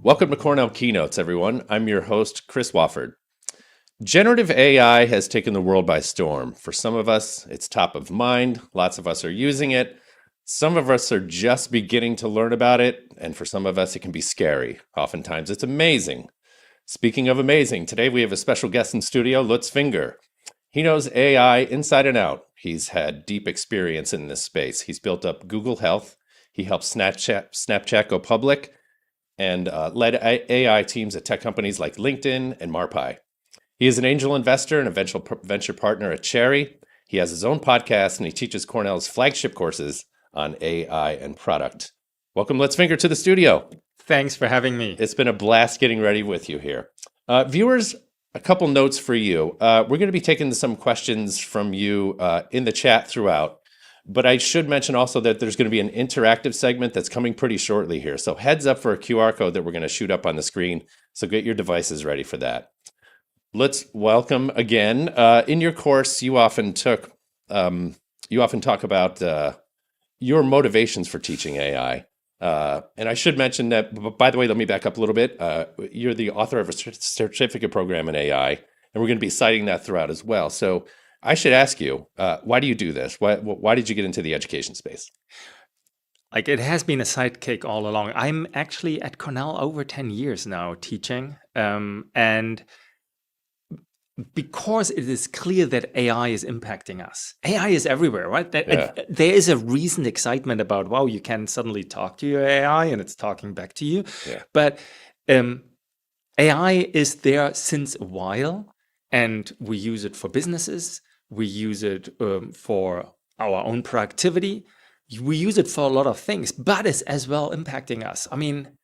Welcome to Cornell Keynotes, everyone. I'm your host, Chris Wofford. Generative AI has taken the world by storm. For some of us, it's top of mind. Lots of us are using it. Some of us are just beginning to learn about it. And for some of us, it can be scary. Oftentimes, it's amazing. Speaking of amazing, today we have a special guest in studio, Lutz. He knows AI inside and out. He's had deep experience in this space. He's built up Google Health. He helped Snapchat go public and led AI teams at tech companies like LinkedIn and Marpai. He is an angel investor and a venture partner at Cherry. He has his own podcast and he teaches Cornell's flagship courses on AI and product. Welcome, Lutz, to the studio. Thanks for having me. It's been a blast getting ready with you here. Viewers, a couple notes for you. We're going to be taking some questions from you in the chat throughout. But I should mention also that there's going to be an interactive segment that's coming pretty shortly here. So heads up for a QR code that we're going to shoot up on the screen. So get your devices ready for that. Let's welcome again. In your course, you often talk about your motivations for teaching AI. And I should mention that, by the way, let me back up a little bit. You're the author of a certificate program in AI, and we're going to be citing that throughout as well. So I should ask you, why do you do this? Why did you get into the education space? Like, it has been a sidekick all along. I'm actually at Cornell over 10 years now teaching. And because it is clear that AI is impacting us. AI is everywhere, right? There is a recent excitement about, wow, you can suddenly talk to your AI and it's talking back to you. Yeah. But AI is there since a while, and we use it for businesses. We use it for our own productivity. We use it for a lot of things, but it's as well impacting us. I mean,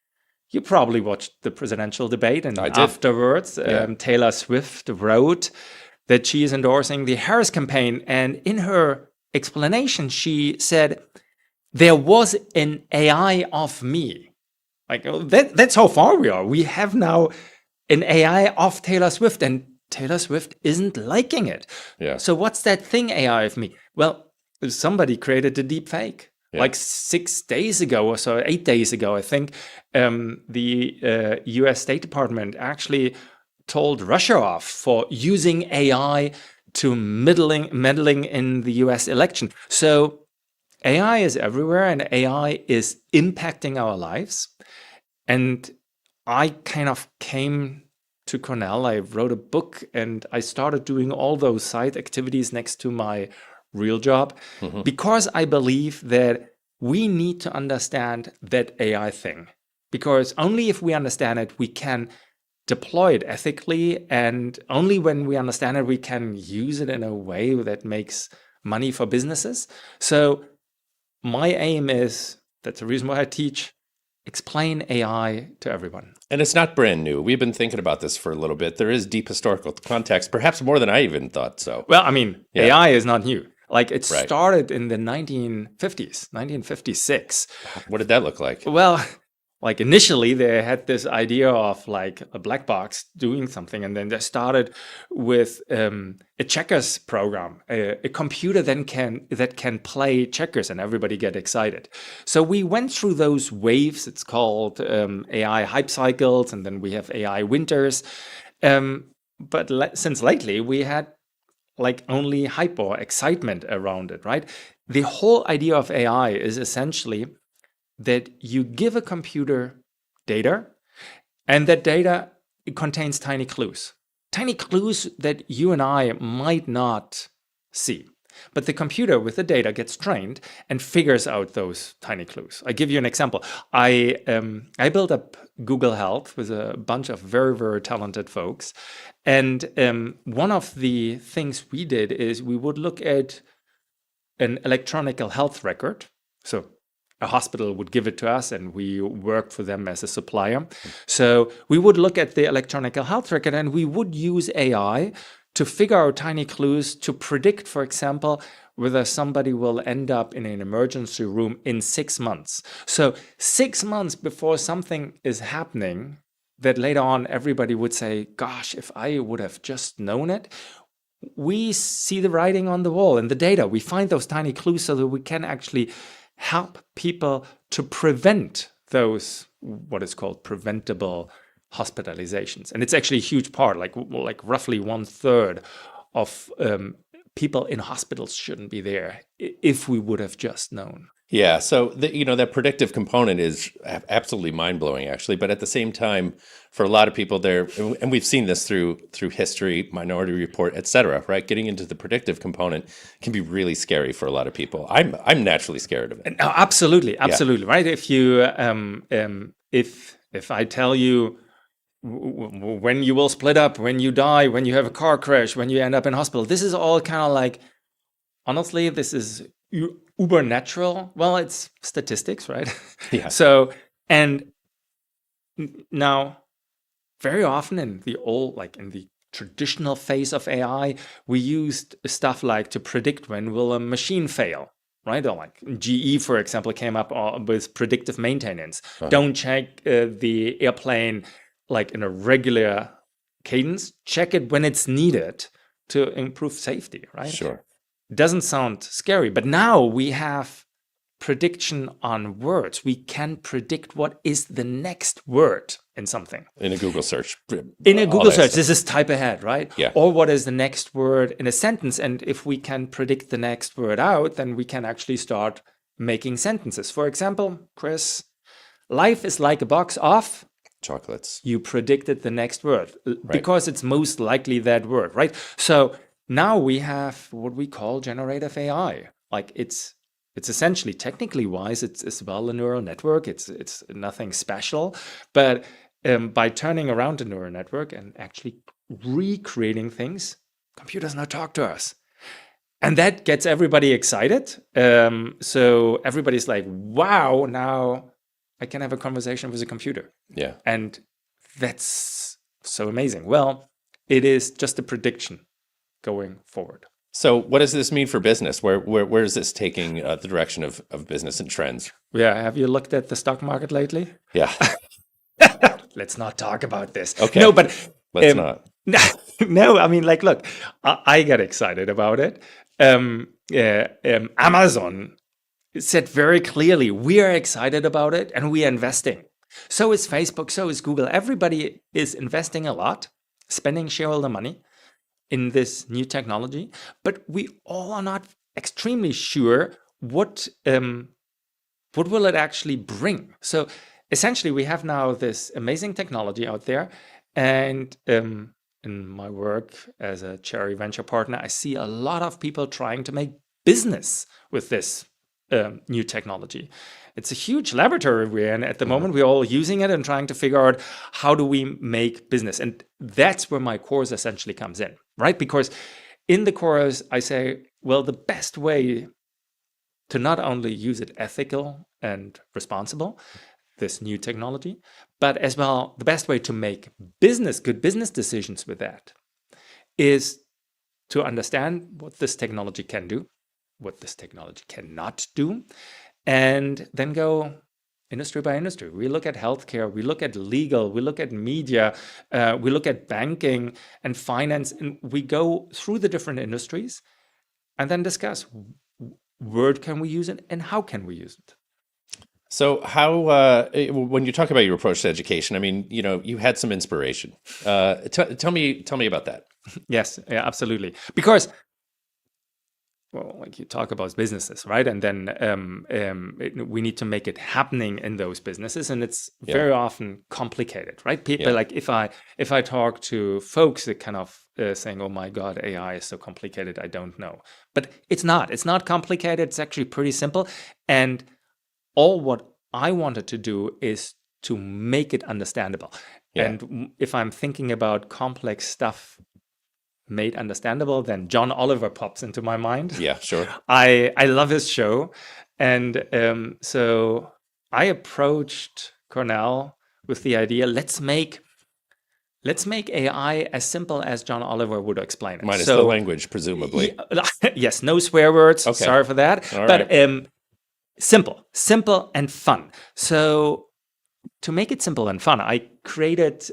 you probably watched the presidential debate, and afterwards, Taylor Swift wrote that she is endorsing the Harris campaign. And in her explanation, she said, there was an AI of me. Like, that's how far we are. We have now an AI of Taylor Swift, and Taylor Swift isn't liking it. Yeah. So what's that thing, AI of me? Well, somebody created a deep fake. Yeah. Like 6 days ago or so, 8 days ago, I think, the US State Department actually told Russia off for using AI to meddling in the US election. So AI is everywhere, and AI is impacting our lives. And I kind of came to Cornell. I wrote a book and I started doing all those side activities next to my real job because I believe that we need to understand that AI thing, because only if we understand it, we can deploy it ethically, and only when we understand it, we can use it in a way that makes money for businesses. So my aim is, that's the reason why I teach, explain AI to everyone. And it's not brand new. We've been thinking about this for a little bit. There is deep historical context, perhaps more than I even thought so. Well, I mean, AI is not new. Like, it started in the 1950s, 1956. What did that look like? Well, like, initially they had this idea of like a black box doing something, and then they started with a checkers program, a computer that can play checkers, and everybody get excited. So we went through those waves. It's called AI hype cycles, and then we have AI winters. But since lately we had like only hype or excitement around it, right? The whole idea of AI is essentially that you give a computer data, and that data, it contains tiny clues that you and I might not see. But the computer with the data gets trained and figures out those tiny clues. I give you an example. I built up Google Health with a bunch of very, very talented folks. And one of the things we did is we would look at an electronic health record. So a hospital would give it to us, and we worked for them as a supplier. So we would look at the electronic health record, and we would use AI to figure out tiny clues to predict, for example, whether somebody will end up in an emergency room in 6 months. So 6 months before something is happening, that later on everybody would say, gosh, if I would have just known it. We see the writing on the wall in the data. We find those tiny clues so that we can actually help people to prevent those what is called preventable hospitalizations. And it's actually a huge part, like roughly 1/3 of people in hospitals shouldn't be there if we would have just known. Yeah, so that predictive component is absolutely mind-blowing, actually. But at the same time, for a lot of people there, and we've seen this through history, Minority Report, et cetera, right? Getting into the predictive component can be really scary for a lot of people. I'm naturally scared of it. No, absolutely, right? If you if I tell you when you will split up, when you die, when you have a car crash, when you end up in hospital, this is all kind of like, honestly, this is uber natural. Well, it's statistics, right? Yeah. So, and now very often in the traditional phase of AI, we used stuff like to predict when will a machine fail, right? Or like GE, for example, came up with predictive maintenance. Don't check the airplane like in a regular cadence. Check it when it's needed to improve safety, right? Sure. Doesn't sound scary, but now we have prediction on words. We can predict what is the next word in something. In a Google search. In a Google search, this is type ahead, right? Yeah. Or what is the next word in a sentence? And if we can predict the next word out, then we can actually start making sentences. For example, Chris, life is like a box of chocolates. You predicted the next word because it's most likely that word, right? So now we have what we call generative AI. Like it's essentially, technically wise, it's as well a neural network. It's nothing special, but by turning around the neural network and actually recreating things, computers now talk to us, and that gets everybody excited. So everybody's like, "Wow! Now I can have a conversation with a computer." Yeah, and that's so amazing. Well, it is just a prediction going forward. So what does this mean for business? Where is this taking the direction of business and trends? Yeah. Have you looked at the stock market lately? Yeah. Let's not talk about this. Okay. No, but let's not. No, I mean, like, look, I get excited about it. Amazon said very clearly, we are excited about it and we are investing. So is Facebook, so is Google. Everybody is investing a lot, spending shareholder money in this new technology, but we all are not extremely sure what will it actually bring. So essentially, we have now this amazing technology out there, and in my work as a charity venture partner, I see a lot of people trying to make business with this new technology. It's a huge laboratory we're in at the moment. We're all using it and trying to figure out how do we make business. And that's where my course essentially comes in, right? Because in the course, I say, well, the best way to not only use it ethical and responsible, this new technology, but as well, the best way to make good business decisions with that is to understand what this technology can do, what this technology cannot do, and then go industry by industry. We look at healthcare, we look at legal, we look at media, we look at banking and finance, and we go through the different industries and then discuss where can we use it and how can we use it. So how, when you talk about your approach to education, I mean, you had some inspiration. Tell me about that. Yes, yeah, absolutely. Because, well, like you talk about businesses, right? And then we need to make it happening in those businesses, and it's very often complicated, right? People like if I talk to folks, that kind of saying, "Oh my God, AI is so complicated, I don't know." But it's not. It's not complicated. It's actually pretty simple. And all what I wanted to do is to make it understandable. Yeah. And if I'm thinking about complex stuff made understandable, then John Oliver pops into my mind. Yeah, sure. I love his show. And so I approached Cornell with the idea, let's make AI as simple as John Oliver would explain it. Minus the language, presumably. Yes, no swear words. Okay. Sorry for that. All but right. Simple and fun. So to make it simple and fun, I created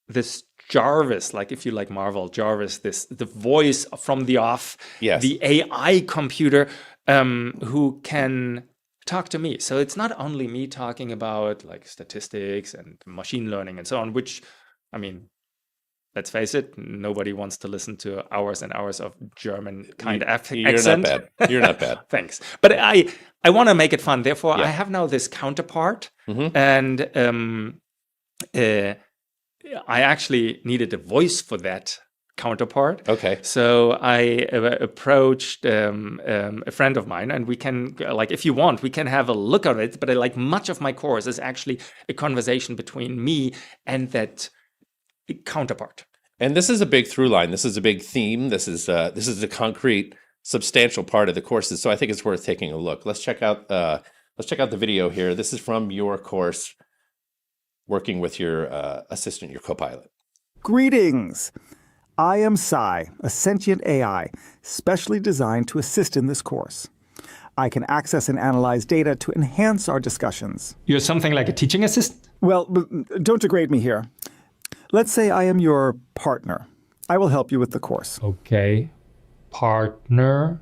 this Jarvis, like if you like Marvel, Jarvis, the voice from the off, yes. the AI computer who can talk to me. So it's not only me talking about like statistics and machine learning and so on, which, I mean, let's face it, nobody wants to listen to hours and hours of German kind of accent. You're not bad. You're not bad. Thanks. But I want to make it fun. Therefore, Yeah. I have now this counterpart, Mhm. and I actually needed a voice for that counterpart. Okay. So I approached a friend of mine, and we can, like, if you want, we can have a look at it. But like much of my course is actually a conversation between me and that counterpart. And this is a big through line. This is a big theme. This is a concrete, substantial part of the courses. So I think it's worth taking a look. Let's check out the video here. This is from your course, working with your assistant, your co-pilot. Greetings! I am Sai, a sentient AI, specially designed to assist in this course. I can access and analyze data to enhance our discussions. You're something like a teaching assistant? Well, don't degrade me here. Let's say I am your partner. I will help you with the course. Okay. Partner.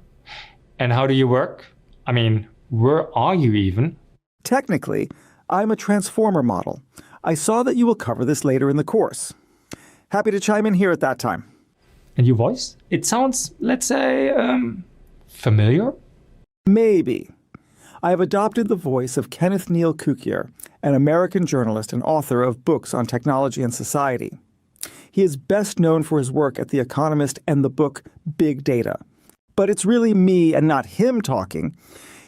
And how do you work? I mean, where are you even? Technically, I'm a transformer model. I saw that you will cover this later in the course. Happy to chime in here at that time. And your voice? It sounds, let's say, familiar? Maybe. I have adopted the voice of Kenneth Neal Cukier, an American journalist and author of books on technology and society. He is best known for his work at The Economist and the book Big Data. But it's really me and not him talking.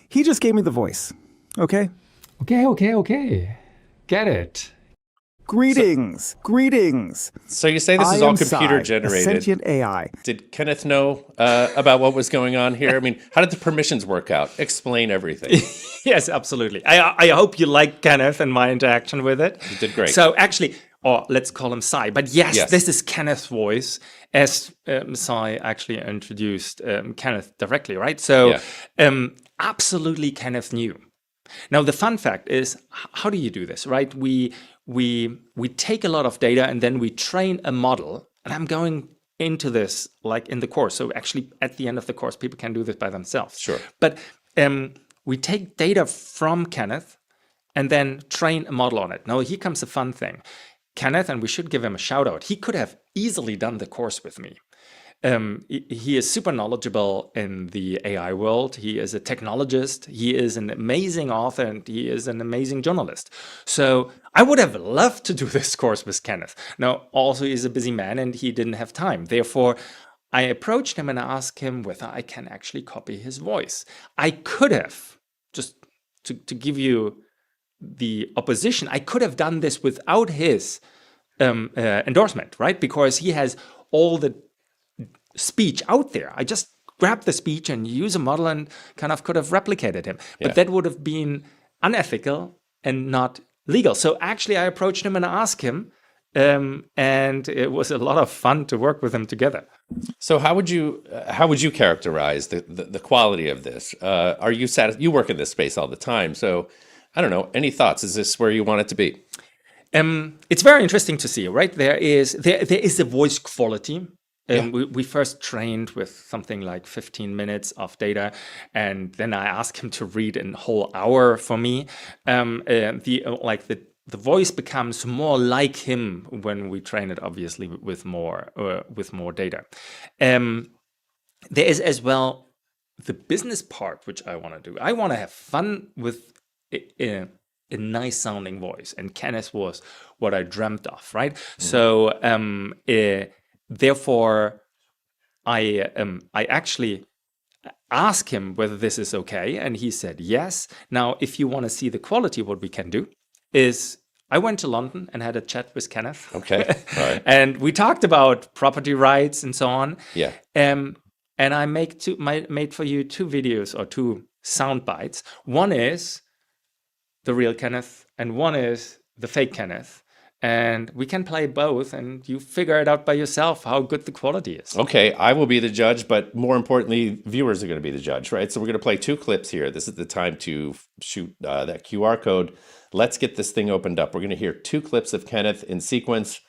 He just gave me the voice. Okay? Okay. Get it. Greetings. So you say this is I all am computer Sai, generated. a sentient AI. Did Kenneth know about what was going on here? I mean, how did the permissions work out? Explain everything. Yes, absolutely. I hope you like Kenneth and my interaction with it. You did great. So actually, or let's call him Sai. But yes, this is Kenneth's voice, as Sai actually introduced Kenneth directly, right? So absolutely Kenneth knew. Now, the fun fact is, how do you do this, right? We take a lot of data and then we train a model. And I'm going into this like in the course. So actually, at the end of the course, people can do this by themselves. Sure. But we take data from Kenneth and then train a model on it. Now, here comes the fun thing. Kenneth, and we should give him a shout out, he could have easily done the course with me. He is super knowledgeable in the AI world. He is a technologist. He is an amazing author, and he is an amazing journalist. So I would have loved to do this course with Kenneth. Now, also he's a busy man and he didn't have time. Therefore, I approached him and asked him whether I can actually copy his voice. I could have, just to give you the opposition, I could have done this without his endorsement, right? Because he has all the speech out there. I just grabbed the speech and use a model and kind of could have replicated him. But that would have been unethical and not legal. So actually I approached him and asked him, and it was a lot of fun to work with him together. So how would you characterize the quality of this? Are you satisfied? You work in this space all the time. So I don't know, any thoughts? Is this where you want it to be? It's very interesting to see, right? There is a voice quality. We first trained with something like 15 minutes of data, and then I asked him to read a whole hour for me. The voice becomes more like him when we train it, obviously, with more data. There is as well the business part, which I want to do. I want to have fun with a nice sounding voice, and Kenneth was what I dreamt of, right? So therefore, I actually asked him whether this is okay, and he said yes. Now, if you want to see the quality, what we can do is I went to London and had a chat with Kenneth. Okay, all right. And we talked about property rights and so on. Yeah. And I made for you two videos or two sound bites. One is the real Kenneth, and one is the fake Kenneth. And we can play both, and you figure it out by yourself how good the quality is. Okay, I will be the judge, but more importantly, viewers are going to be the judge, right? So we're going to play two clips here. This is the time to shoot that QR code. Let's get this thing opened up. We're going to hear two clips of Kenneth in sequence.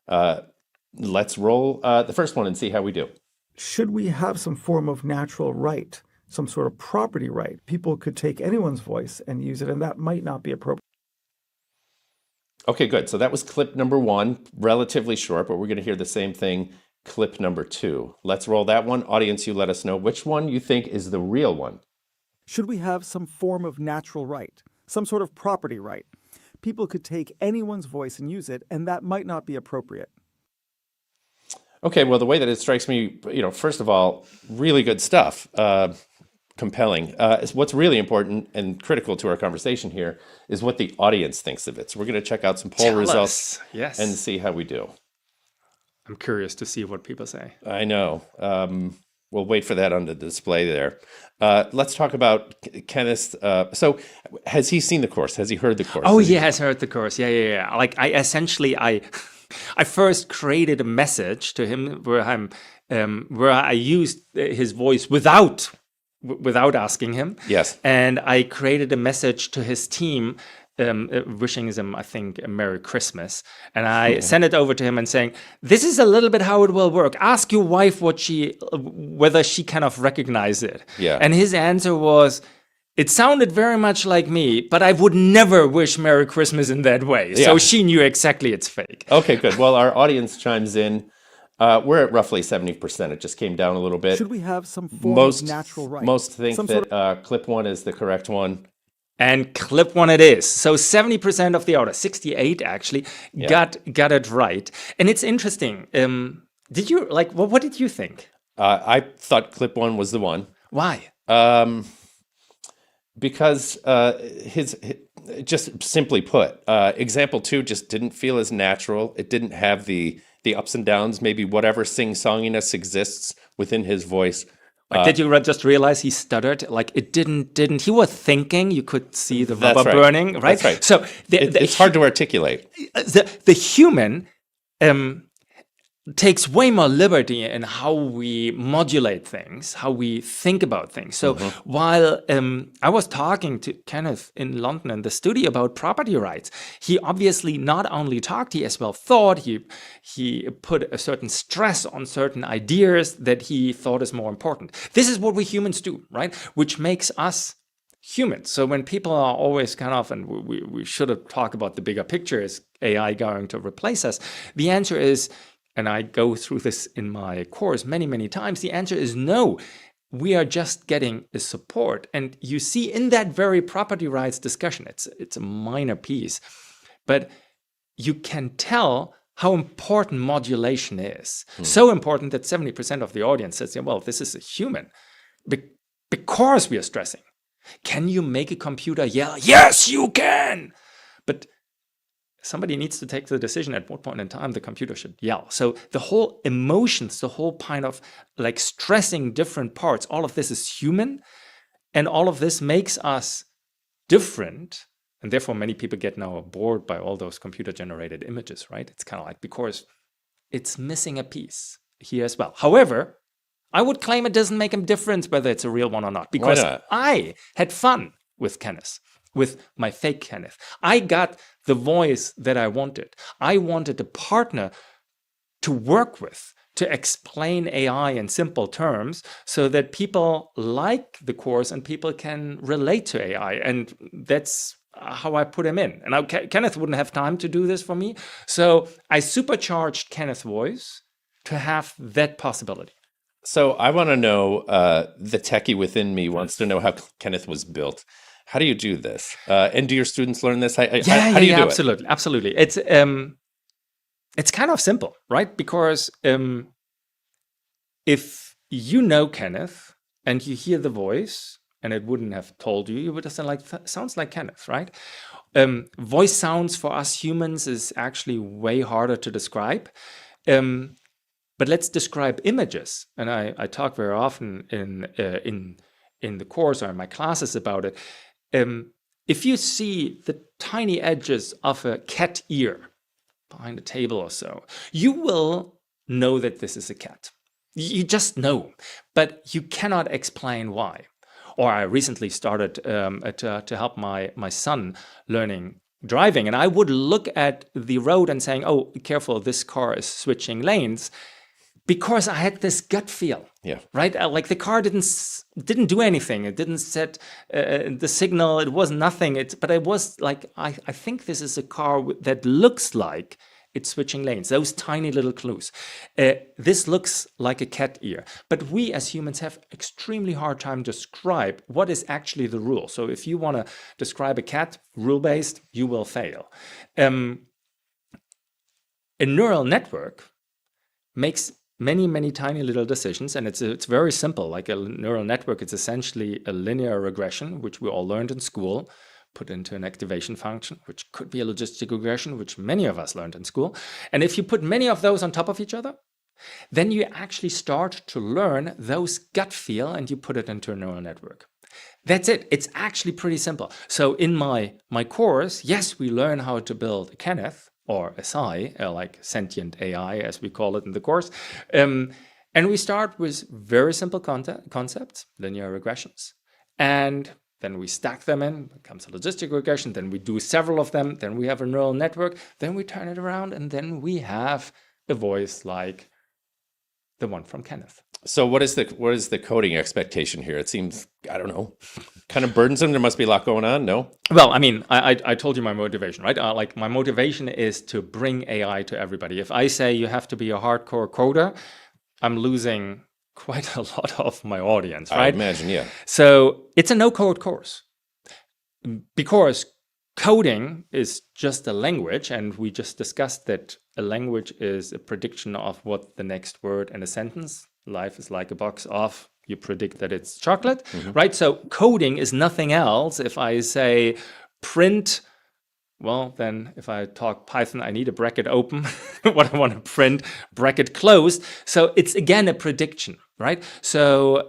Let's roll the first one and see how we do. Should we have some form of natural right some sort of property right. People could take anyone's voice and use it, and that might not be appropriate. Okay, good. So that was clip number 1, relatively short, but we're going to hear the same thing, clip number 2. Let's roll that one. Audience, you let us know which one you think is the real one. Should we have some form of natural right, some sort of property right? People could take anyone's voice and use it, and that might not be appropriate. Okay, well, the way that it strikes me, first of all, really good stuff. Compelling. What's really important and critical to our conversation here is what the audience thinks of it. So we're going to check out some poll results and see how we do. I'm curious to see what people say. I know. We'll wait for that on the display there. Let's talk about Kenneth. So has he seen the course? Has he heard the course? Oh, he has heard the course. Yeah. Like I first created a message to him where I used his voice without asking him. Yes. And I created a message to his team wishing them, I think, a Merry Christmas. And I sent it over to him and saying, this is a little bit how it will work. Ask your wife whether she kind of recognized it. Yeah. And his answer was, it sounded very much like me, but I would never wish Merry Christmas in that way. Yeah. So she knew exactly it's fake. Okay, good. Well, our audience chimes in. We're at roughly 70%. It just came down a little bit. Should we have some form of natural right? Most think that clip 1 is the correct one. And clip 1 it is. So 70% of the audience, 68 actually, got it right. And it's interesting. Did you what did you think? I thought clip 1 was the one. Why? Because his just simply put, example 2 just didn't feel as natural. It didn't have the ups and downs, maybe whatever sing-songiness exists within his voice. Did you just realize he stuttered? Like it didn't. He was thinking. You could see the rubber That's right. burning, right? That's right. So it's hard to articulate. The human takes way more liberty in how we modulate things, how we think about things. So while I was talking to Kenneth in London in the studio about property rights, he obviously not only talked, he as well thought, he put a certain stress on certain ideas that he thought is more important. This is what we humans do, right? Which makes us humans. So when people are always kind of, and we should have talked about the bigger picture, is AI going to replace us? The answer is, and I go through this in my course many, many times, the answer is no. We are just getting a support. And you see in that very property rights discussion, it's a minor piece, but you can tell how important modulation is. So important that 70% of the audience says, well, this is a human. Because we are stressing. Can you make a computer yell? Yes, you can! But somebody needs to take the decision at what point in time the computer should yell. So the whole emotions, the whole kind of like stressing different parts, all of this is human. And all of this makes us different. And therefore, many people get now bored by all those computer-generated images, right? It's kind of like, because it's missing a piece here as well. However, I would claim it doesn't make a difference whether it's a real one or not. Because I had fun with Kenneth. With my fake Kenneth. I got the voice that I wanted. I wanted a partner to work with, to explain AI in simple terms so that people like the course and people can relate to AI. And that's how I put him in. And Kenneth wouldn't have time to do this for me. So I supercharged Kenneth's voice to have that possibility. So I want to know, the techie within me wants to know how Kenneth was built. How do you do this? And do your students learn this? How do you do absolutely, it? Absolutely. It's kind of simple, right? Because if you know Kenneth and you hear the voice, and it wouldn't have told you, you would have said, like, sounds like Kenneth, right? Voice sounds for us humans is actually way harder to describe. But let's describe images. And I talk very often in the course or in my classes about it. If you see the tiny edges of a cat ear behind a table or so, you will know that this is a cat. You just know, but you cannot explain why. Or I recently started to help my son learning driving, and I would look at the road and saying, oh, careful, this car is switching lanes. because I had this gut feel. Yeah. Right. Like the car didn't do anything. It didn't set the signal. It was nothing. But it was like, I think this is a car that looks like it's switching lanes. Those tiny little clues. This looks like a cat ear. But we as humans have extremely hard time to describe what is actually the rule. So if you want to describe a cat rule-based, you will fail. A neural network makes many tiny little decisions, and it's very simple. Like a neural network, it's essentially a linear regression, which we all learned in school, put into an activation function, which could be a logistic regression, which many of us learned in school. And if you put many of those on top of each other, then you actually start to learn those gut feel, and you put it into a neural network. That's it. It's actually pretty simple. So in my course, yes, we learn how to build a Kenneth, or SI, like sentient AI, as we call it in the course. And we start with very simple concepts, linear regressions. And then we stack them in, becomes a logistic regression. Then we do several of them. Then we have a neural network. Then we turn it around. And then we have a voice like the one from Kenneth. So what is the coding expectation here? It seems, I don't know, kind of burdensome. There must be a lot going on, no? Well, I mean, I told you my motivation, right? Like my motivation is to bring AI to everybody. If I say you have to be a hardcore coder, I'm losing quite a lot of my audience, right? I imagine, yeah. So it's a no-code course because coding is just a language, and we just discussed that a language is a prediction of what the next word in a sentence. Life is like a box of, you predict that it's chocolate, right? So coding is nothing else. If I say print, well, then if I talk Python, I need a bracket open. What I want to print, bracket closed. So it's again a prediction, right? So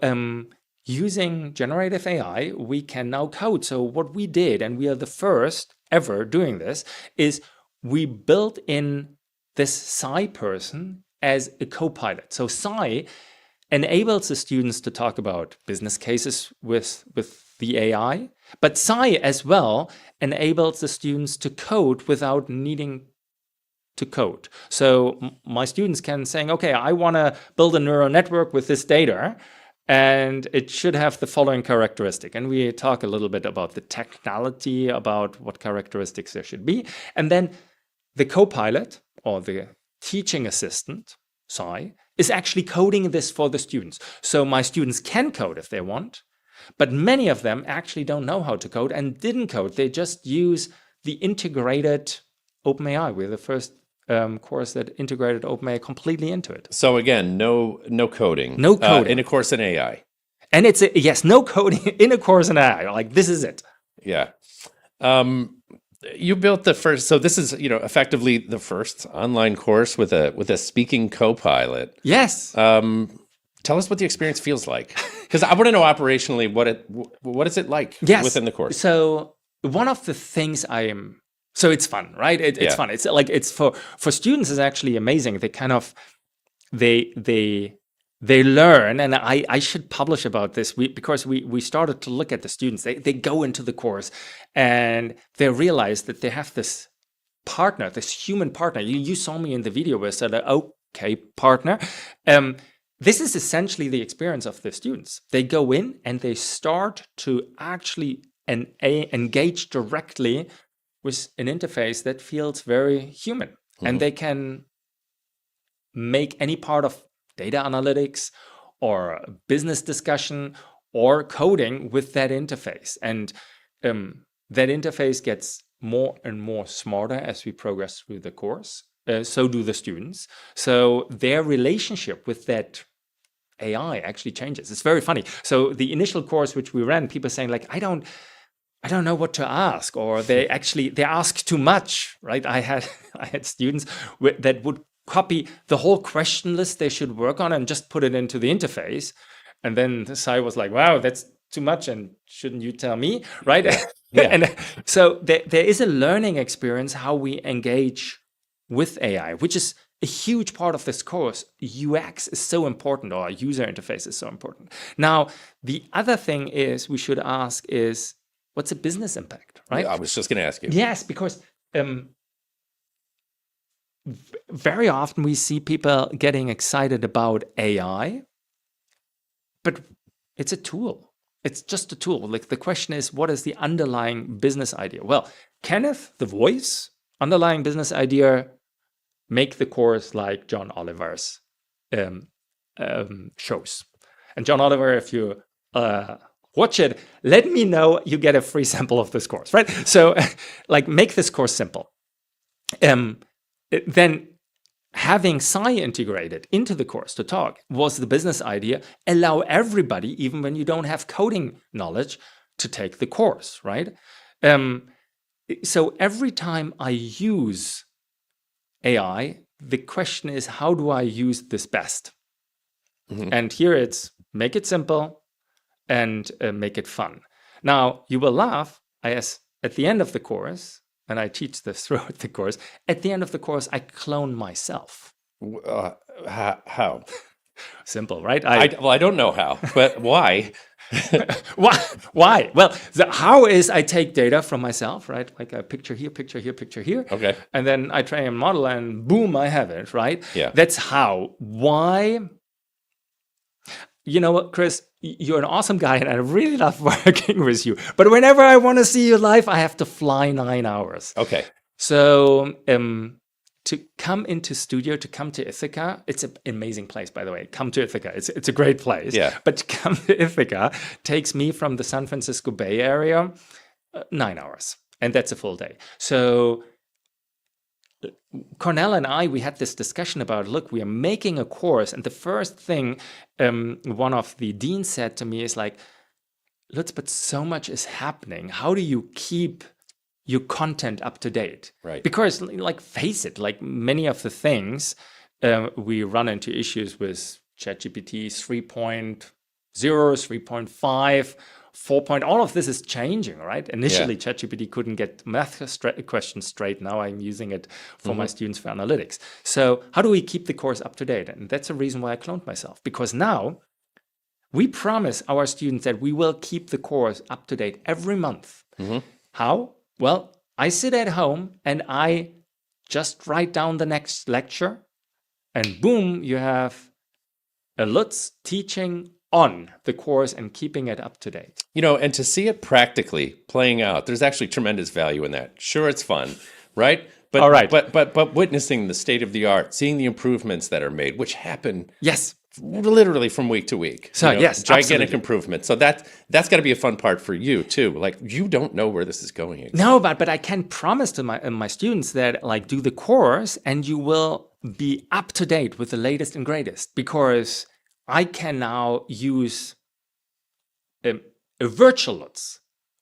using generative AI, we can now code. So what we did, and we are the first ever doing this, is we built in this Psi person as a co-pilot. So Psi enables the students to talk about business cases with the AI, but Psi as well enables the students to code without needing to code. So my students can say, okay, I want to build a neural network with this data, and it should have the following characteristic. And we talk a little bit about the technicality, about what characteristics there should be. And then the co-pilot or the teaching assistant, Psi, is actually coding this for the students. So my students can code if they want, but many of them actually don't know how to code and didn't code. They just use the integrated OpenAI. We're the first course that integrated OpenAI completely into it. So again, no coding. No coding. In a course in AI. And it's, yes, no coding in a course in AI. Like, this is it. Yeah. You built the first, so this is, effectively the first online course with a speaking co-pilot. Yes. Tell us what the experience feels like, because I want to know operationally what is it like within the course. So one of the things so it's fun, right? It's fun. It's like, it's for students is actually amazing. They kind of they learn, and I should publish about this because we started to look at the students. They go into the course and they realize that they have this partner, this human partner. You saw me in the video where I said, okay, partner. This is essentially the experience of the students. They go in and they start to actually engage directly with an interface that feels very human. Mm-hmm. And they can make any part of data analytics or business discussion or coding with that interface. And that interface gets more and more smarter as we progress through the course. So do the students. So their relationship with that AI actually changes. It's very funny. So the initial course which we ran, people saying like, I don't know what to ask, or they ask too much, right? I had students that would copy the whole question list they should work on and just put it into the interface. And then the Sai was like, wow, that's too much, and shouldn't you tell me, right? Yeah. And so there is a learning experience how we engage with AI, which is a huge part of this course. UX is so important, or user interface is so important. Now, the other thing is we should ask is, what's the business impact, right? Yeah, I was just going to ask you. Yes, because very often we see people getting excited about AI, but it's a tool. It's just a tool. Like the question is, what is the underlying business idea? Well, Kenneth, the voice, underlying business idea, make the course like John Oliver's shows. And John Oliver, if you watch it, let me know you get a free sample of this course, right? So like make this course simple. Then having Sci integrated into the course to talk was the business idea. Allow everybody, even when you don't have coding knowledge, to take the course, right? So every time I use AI, the question is, how do I use this best? Mm-hmm. And here it's make it simple and make it fun. Now, you will laugh, at the end of the course, and I teach this throughout the course, at the end of the course, I clone myself. How? Simple, right? I don't know how, but why? Why? Well, the how is I take data from myself, right? Like a picture here, picture here, picture here. Okay. And then I train a model and boom, I have it, right? Yeah. That's how. Why? You know what, Chris? You're an awesome guy and I really love working with you. But whenever I want to see you live, I have to fly 9 hours. Okay. So to come into studio, to come to Ithaca, it's an amazing place, by the way. Come to Ithaca. It's a great place. Yeah. But to come to Ithaca takes me from the San Francisco Bay Area 9 hours. And that's a full day. So Cornell and I, we had this discussion about, look, we are making a course. And the first thing one of the deans said to me is like, Lutz, but so much is happening. How do you keep your content up to date? Right. Because like, face it, like many of the things we run into issues with ChatGPT 3.0, 3.5, 4. All of this is changing, right? Initially, ChatGPT couldn't get math questions straight. Now I'm using it for my students for analytics. So how do we keep the course up to date? And that's the reason why I cloned myself. Because now we promise our students that we will keep the course up to date every month. Mm-hmm. How? Well, I sit at home and I just write down the next lecture. And boom, you have a Lutz teaching on the course and keeping it up to date. You know, and to see it practically playing out, there's actually tremendous value in that. Sure, it's fun, right? But, all right. But witnessing the state of the art, seeing the improvements that are made, which happen literally from week to week. So gigantic absolutely. improvement. So that's got to be a fun part for you too. Like you don't know where this is going. Exactly. No, but I can promise to my students that like do the course and you will be up to date with the latest and greatest, because I can now use a virtual Lutz,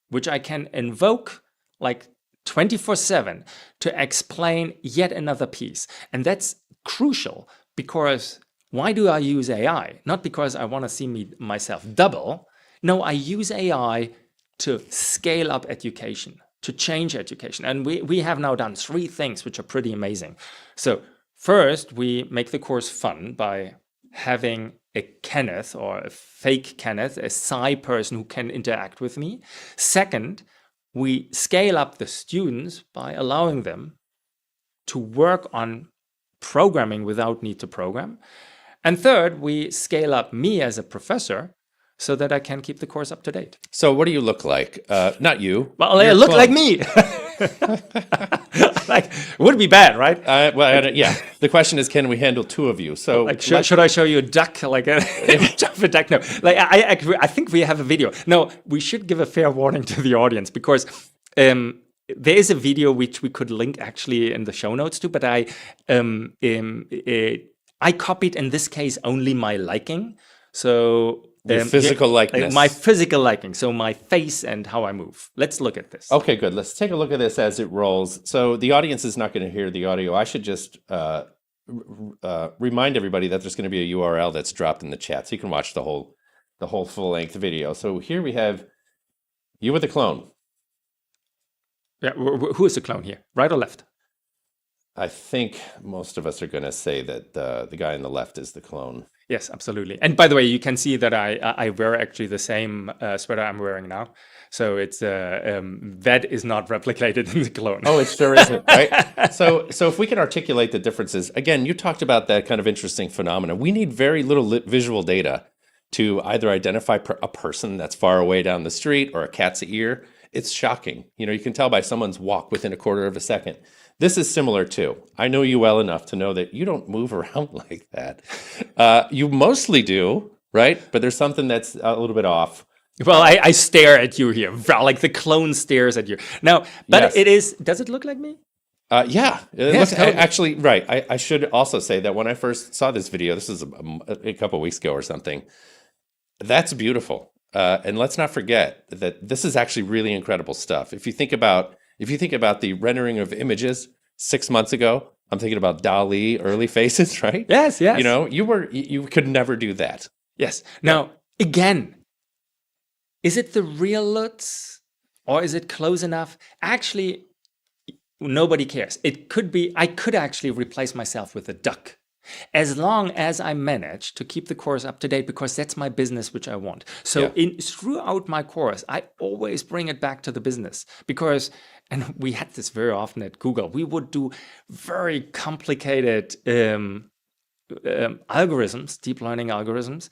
which I can invoke like 24/7 to explain yet another piece. And that's crucial, because why do I use AI? Not because I want to see myself double. No, I use AI to scale up education, to change education. And we have now done 3 things which are pretty amazing. So first, we make the course fun by having a Kenneth or a fake Kenneth, a Sci person who can interact with me. Second, we scale up the students by allowing them to work on programming without need to program. And third, we scale up me as a professor so that I can keep the course up to date. So what do you look like? Not you. Well, I look like me. Like, would be bad, right? Yeah. The question is, can we handle 2 of you? So, like, should I show you a duck, like a duck? No, like I think we have a video. No, we should give a fair warning to the audience, because there is a video which we could link actually in the show notes too. But I copied in this case only my liking. So. Physical likeness. My physical liking, so my face and how I move. Let's look at this. Okay, good. Let's take a look at this as it rolls. So the audience is not going to hear the audio. I should just remind everybody that there's going to be a URL that's dropped in the chat, so you can watch the whole full-length video. So here we have you with the clone. Yeah, who is the clone here? Right or left? I think most of us are going to say that the guy on the left is the clone. Yes, absolutely. And by the way, you can see that I wear actually the same sweater I'm wearing now. So it's that is not replicated in the clone. Oh, it sure isn't, right? So if we can articulate the differences, again, you talked about that kind of interesting phenomena. We need very little visual data to either identify a person that's far away down the street or a cat's ear. It's shocking. You can tell by someone's walk within a quarter of a second. This is similar too. I know you well enough to know that you don't move around like that. You mostly do, right? But there's something that's a little bit off. Well, I stare at you here, like the clone stares at you. Now, but Yes. it is, does it look like me? Yeah, Yes, totally. actually, right. I should also say that when I first saw this video, this is a couple weeks ago or something, that's beautiful. And let's not forget that this is actually really incredible stuff. If you think about the rendering of images 6 months ago, I'm thinking about DALL-E early faces, right? Yes, yes. You could never do that. Yes. Now, again, is it the real Lutz or is it close enough? Actually, nobody cares. It could be, I could actually replace myself with a duck as long as I manage to keep the course up to date, because that's my business, which I want. So throughout my course, I always bring it back to the business because, and we had this very often at Google, we would do very complicated algorithms, deep learning algorithms.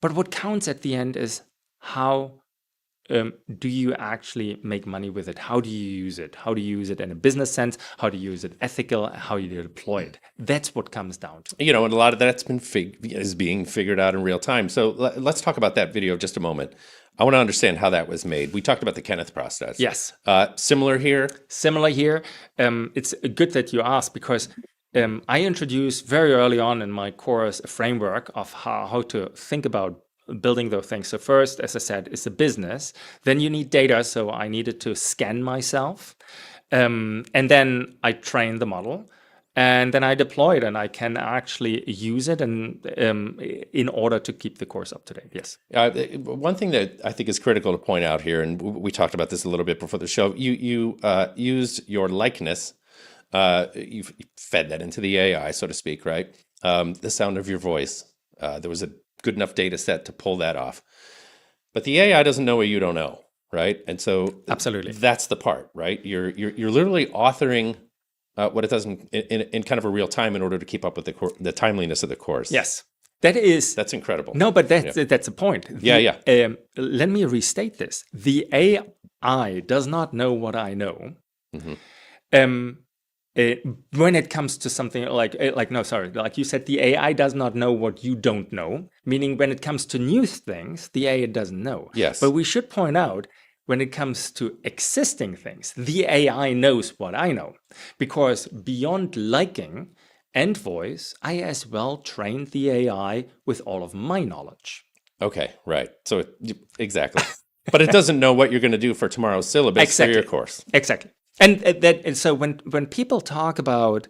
But what counts at the end is how do you actually make money with it? How do you use it? How do you use it in a business sense? How do you use it ethical? How do you deploy it? That's what comes down to. And a lot of that's is being figured out in real time. So let's talk about that video just a moment. I want to understand how that was made. We talked about the Kenneth process. Yes. Similar here? Similar here. It's good that you asked because I introduced very early on in my course a framework of how to think about building those things. So first, as I said, it's a business. Then you need data. So I needed to scan myself. And then I trained the model. And then I deploy it and I can actually use it and in order to keep the course up to date. Yes. One thing that I think is critical to point out here, and we talked about this a little bit before the show, you used your likeness. You fed that into the AI, so to speak, right? The sound of your voice. There was a good enough data set to pull that off. But the AI doesn't know what you don't know, right? And so absolutely, that's the part, right? You're literally authoring what it does in kind of a real time in order to keep up with the timeliness of the course. Yes. That's incredible. No, but that's a point. Let me restate this. The AI does not know what I know. Mm-hmm. When it comes to something like you said, the AI does not know what you don't know, meaning when it comes to new things, the AI doesn't know. Yes. But we should point out, when it comes to existing things, the AI knows what I know, because beyond liking and voice, I as well trained the AI with all of my knowledge. Okay, right. So exactly. But it doesn't know what you're going to do for tomorrow's syllabus for your course. Exactly. And so when people talk about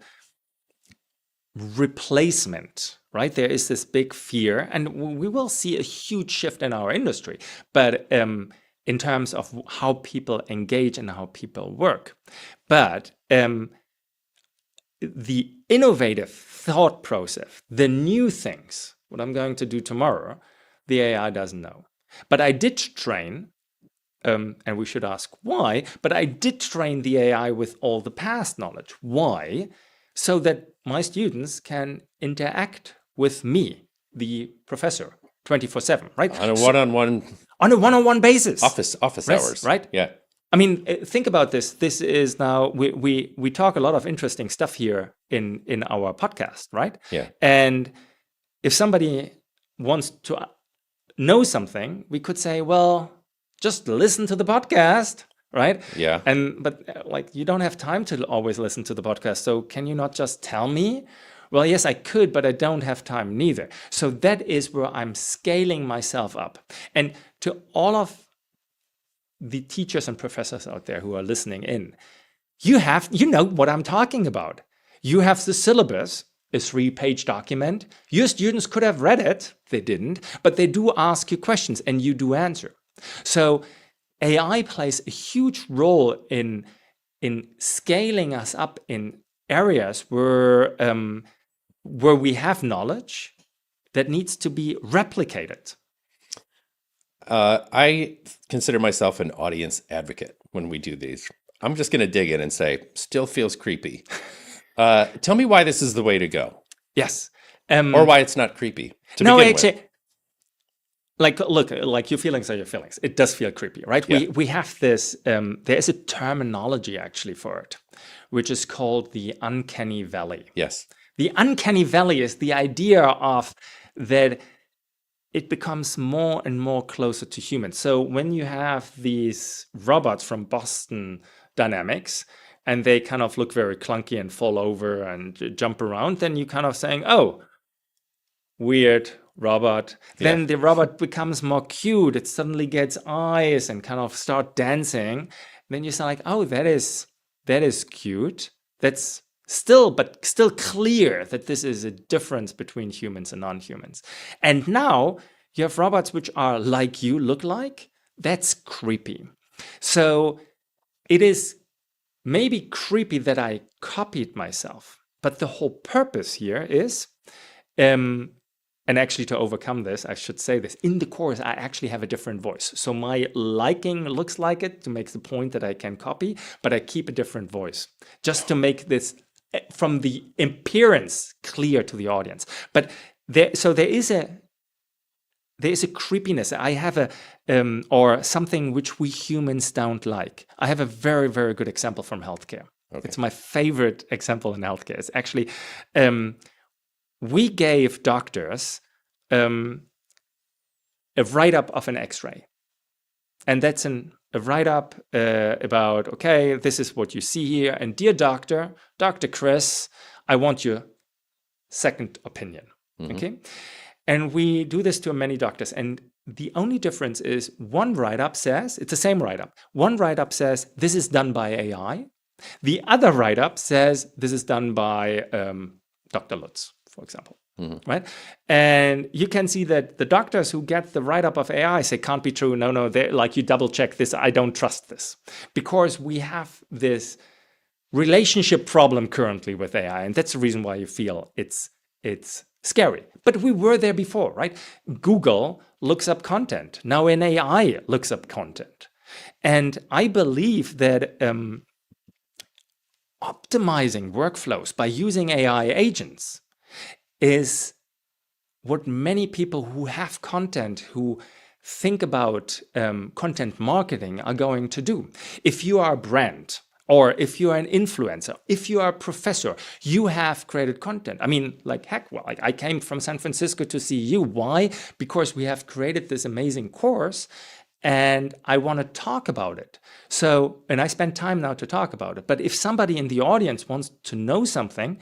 replacement, right, there is this big fear, and we will see a huge shift in our industry, but in terms of how people engage and how people work. But the innovative thought process, the new things, what I'm going to do tomorrow, the AI doesn't know. But I did train, and we should ask why, but I did train the AI with all the past knowledge. Why? So that my students can interact with me, the professor, 24/7, right? On a one-on-one... On a one-on-one basis. Office hours. Right? Yeah. I mean, think about this. This is now, we talk a lot of interesting stuff here in our podcast, right? Yeah. And if somebody wants to know something, we could say, well, just listen to the podcast, right? Yeah. But you don't have time to always listen to the podcast. So can you not just tell me? Well, yes, I could, but I don't have time neither. So that is where I'm scaling myself up. And to all of the teachers and professors out there who are listening in, you know what I'm talking about. You have the syllabus, a 3-page document. Your students could have read it. They didn't, but they do ask you questions and you do answer. So AI plays a huge role in scaling us up in areas where we have knowledge, that needs to be replicated? I consider myself an audience advocate when we do these. I'm just going to dig in and say, still feels creepy. Tell me why this is the way to go, Yes. or why it's not creepy to No, begin actually, with. look, like your feelings are your feelings. It does feel creepy, right? Yeah. We have this. There is a terminology actually for it, which is called the uncanny valley. Yes. The uncanny valley is the idea of that it becomes more and more closer to humans. So when you have these robots from Boston Dynamics and they kind of look very clunky and fall over and jump around, then you kind of saying, oh, weird robot. Yeah. Then the robot becomes more cute. It suddenly gets eyes and kind of start dancing. Then you say like, oh, that is cute. That's still clear that this is a difference between humans and non-humans. And now you have robots which are like you look like. That's creepy. So it is maybe creepy that I copied myself, but the whole purpose here is, and actually to overcome this, I should say this, in the course, I actually have a different voice. So my liking looks like it to make the point that I can copy, but I keep a different voice just to make this from the appearance clear to the audience. But there is a creepiness. I have or something which we humans don't like. I have a very, very good example from healthcare. Okay. It's my favorite example in healthcare. It's actually, we gave doctors a write-up of an X-ray. And that's a write-up about, okay, this is what you see here. And dear doctor, Dr. Chris, I want your second opinion. Mm-hmm. Okay. And we do this to many doctors. And the only difference is one write-up says, it's the same write-up. One write-up says, this is done by AI. The other write-up says, this is done by Dr. Lutz, for example. Mm-hmm. Right? And you can see that the doctors who get the write-up of AI say, can't be true. No, like you double check this. I don't trust this. Because we have this relationship problem currently with AI. And that's the reason why you feel it's scary. But we were there before, right? Google looks up content. Now an AI looks up content. And I believe that optimizing workflows by using AI agents is what many people who have content, who think about content marketing are going to do. If you are a brand, or if you are an influencer, if you are a professor, you have created content. I mean, like heck, well, like I came from San Francisco to see you. Why? Because we have created this amazing course and I want to talk about it. So, and I spend time now to talk about it. But if somebody in the audience wants to know something,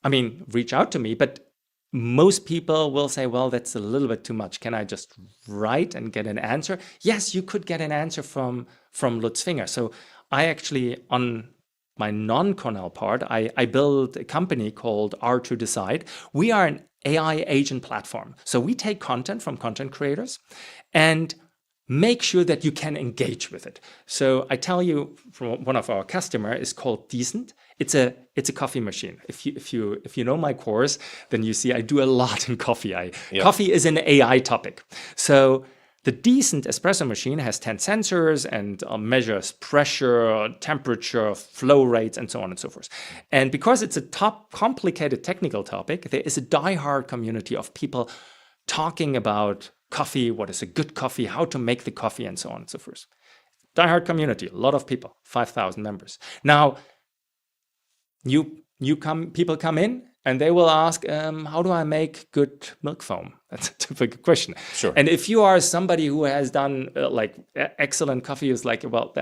I mean, reach out to me, but most people will say, well, that's a little bit too much. Can I just write and get an answer? Yes, you could get an answer from Lutz Finger. So I actually, on my non-Cornell part, I built a company called R2Decide. We are an AI agent platform. So we take content from content creators and make sure that you can engage with it. So I tell you, from one of our customers is called Decent. It's a coffee machine. If you know my course, then you see I do a lot in coffee. Coffee is an AI topic. So the Decent espresso machine has 10 sensors and measures pressure, temperature, flow rates, and so on and so forth. And because it's a top complicated technical topic, there is a diehard community of people talking about coffee, what is a good coffee, how to make the coffee, and so on and so forth. Diehard community, a lot of people, 5,000 members. Now, people come in and they will ask, how do I make good milk foam? That's a typical question. Sure. And if you are somebody who has done excellent coffee, is like, well,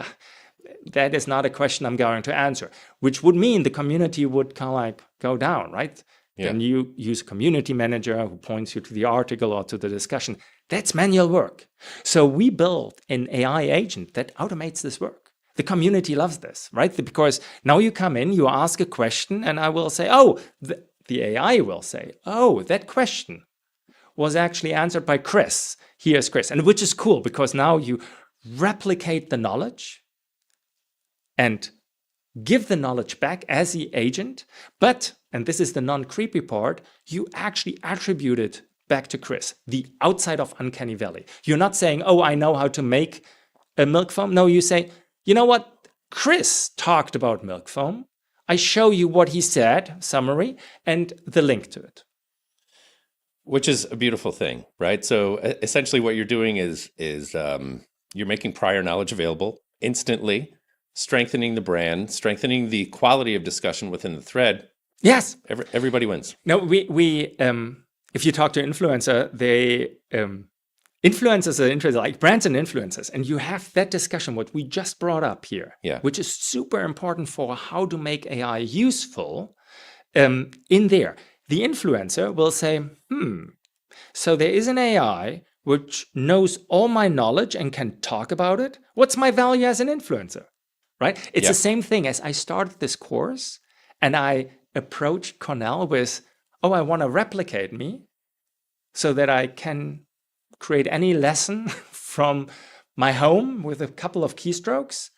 that is not a question I'm going to answer, which would mean the community would kind of like go down, right? Yeah. Then you use a community manager who points you to the article or to the discussion. That's manual work. So we built an AI agent that automates this work. The community loves this, right? Because now you come in, you ask a question, and I will say, oh, the AI will say, oh, that question was actually answered by Chris. Here's Chris. And which is cool because now you replicate the knowledge and give the knowledge back as the agent, but, and this is the non-creepy part, you actually attribute it back to Chris, the outside of Uncanny Valley. You're not saying, oh, I know how to make a milk foam. No, you say, you know what? Chris talked about milk foam. I show you what he said, summary, and the link to it. Which is a beautiful thing, right? So essentially what you're doing is you're making prior knowledge available instantly, strengthening the brand, strengthening the quality of discussion within the thread. Yes. Everybody wins. No, we if you talk to influencer, they influencers are interested, like brands and influencers, and you have that discussion, what we just brought up here, which is super important for how to make AI useful in there. The influencer will say, so there is an AI which knows all my knowledge and can talk about it. What's my value as an influencer, right? It's the same thing as I started this course and I approached Cornell with, oh, I want to replicate me so that I can create any lesson from my home with a couple of keystrokes.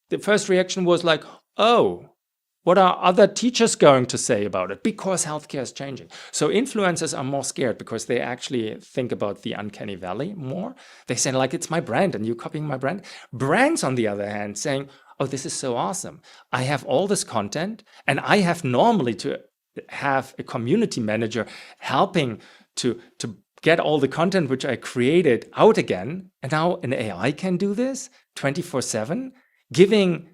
The first reaction was like, oh, what are other teachers going to say about it? Because healthcare is changing. So influencers are more scared because they actually think about the uncanny valley more. They say like, it's my brand and you're copying my brand. Brands, on the other hand, saying, oh, this is so awesome. I have all this content and I have normally to have a community manager helping to get all the content which I created out again. And now an AI can do this 24/7, giving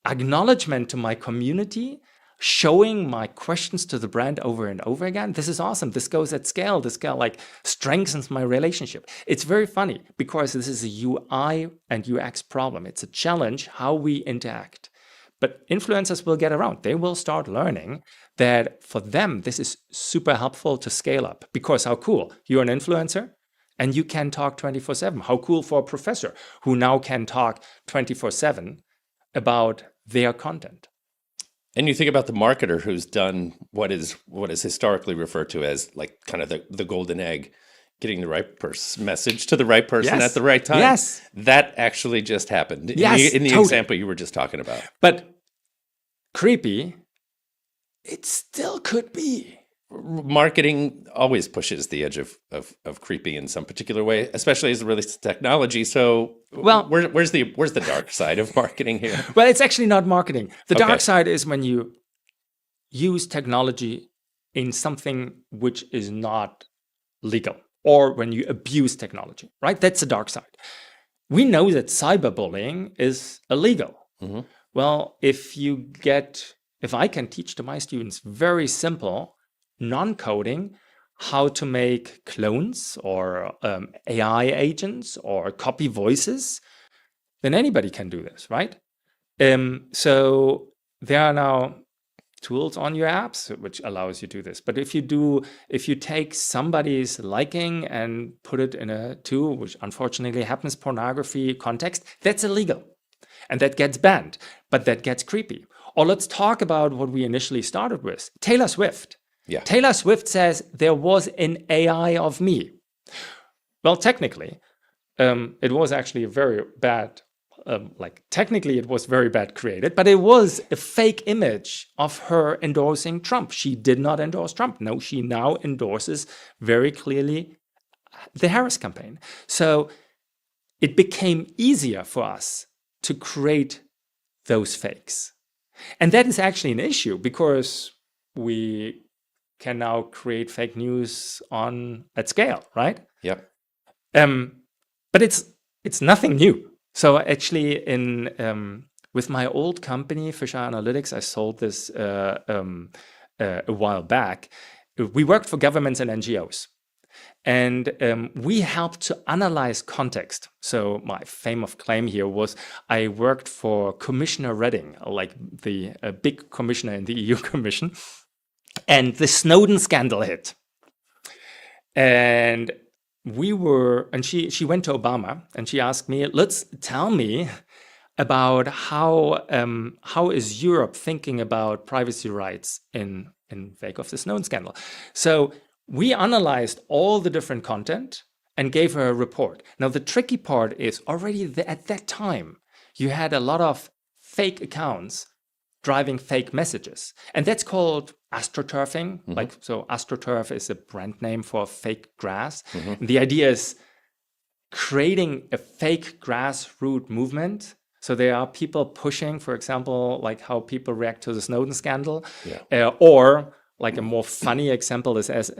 acknowledgement to my community, showing my questions to the brand over and over again. This is awesome. This goes at scale. This scale like strengthens my relationship. It's very funny because this is a UI and UX problem. It's a challenge how we interact. But influencers will get around. They will start learning that for them, this is super helpful to scale up. Because how cool. You're an influencer and you can talk 24/7. How cool for a professor who now can talk 24/7 about their content. And you think about the marketer who's done what is historically referred to as like kind of the golden egg, getting the right message to the right person at the right time. Yes. That actually just happened in the example you were just talking about. But creepy, it still could be. Marketing always pushes the edge of creepy in some particular way, especially as it relates to technology. So, well, where's the dark side of marketing here? Well, it's actually not marketing. The dark side is when you use technology in something which is not legal, or when you abuse technology, right? That's the dark side. We know that cyberbullying is illegal. Mm-hmm. Well, if I can teach to my students very simple non-coding, how to make clones or AI agents or copy voices, then anybody can do this, right? So there are now tools on your apps which allows you to do this. But if you take somebody's liking and put it in a tool, which unfortunately happens pornography context, that's illegal. And that gets banned, but that gets creepy. Or let's talk about what we initially started with, Taylor Swift. Yeah. Taylor Swift says there was an AI of me. Well, technically, it was actually a very bad, technically it was very bad created, but it was a fake image of her endorsing Trump. She did not endorse Trump. No, she now endorses very clearly the Harris campaign. So it became easier for us to create those fakes. And that is actually an issue because we can now create fake news at scale, right? Yep. But it's nothing new. So actually, with my old company, Fisher Analytics, I sold this a while back. We worked for governments and NGOs, and we helped to analyze context. So my famous claim here was I worked for Commissioner Reding, like the big commissioner in the EU Commission. And the Snowden scandal hit. And she went to Obama and she asked me, Lutz, tell me about how is Europe thinking about privacy rights in wake of the Snowden scandal. So we analyzed all the different content and gave her a report. Now, the tricky part is already at that time, you had a lot of fake accounts driving fake messages. And that's called astroturfing. So astroturf is a brand name for fake grass. And the idea is creating a fake grassroots movement. So there are people pushing, for example, like how people react to the Snowden scandal, or like a more funny example is as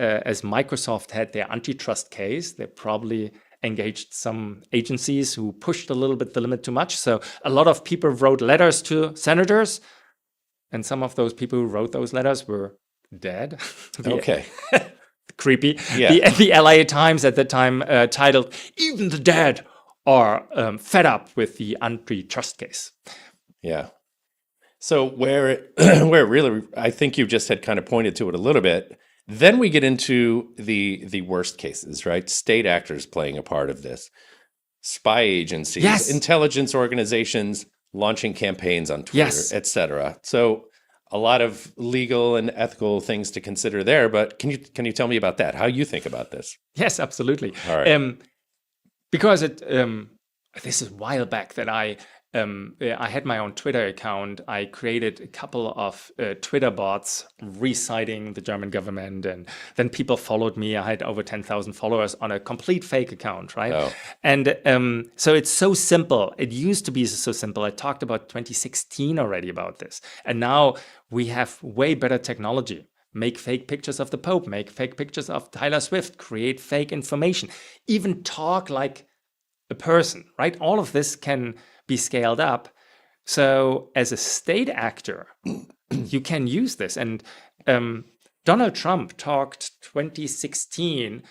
Microsoft had their antitrust case, they probably engaged some agencies who pushed a little bit the limit too much. So a lot of people wrote letters to senators, and some of those people who wrote those letters were dead. Okay. Creepy. Yeah. The LA Times at the time titled, "Even the Dead are fed up with the antitrust case." Yeah. So where it really, I think you just had kind of pointed to it a little bit. Then we get into the worst cases, right? State actors playing a part of this, spy agencies, Yes. intelligence organizations launching campaigns on Twitter, Yes. etc. So a lot of legal and ethical things to consider there. But can you tell me about that? How you think about this? Yes, absolutely. All right. Because this is a while back that I had my own Twitter account. I created a couple of Twitter bots reciting the German government, and then people followed me. I had over 10,000 followers on a complete fake account, right? Oh. And so it's so simple. It used to be so simple. I talked about 2016 already about this, and now we have way better technology. Make fake pictures of the Pope, make fake pictures of Taylor Swift, create fake information, even talk like a person, right? All of this can be scaled up. So as a state actor, you can use this. And Donald Trump talked 2016,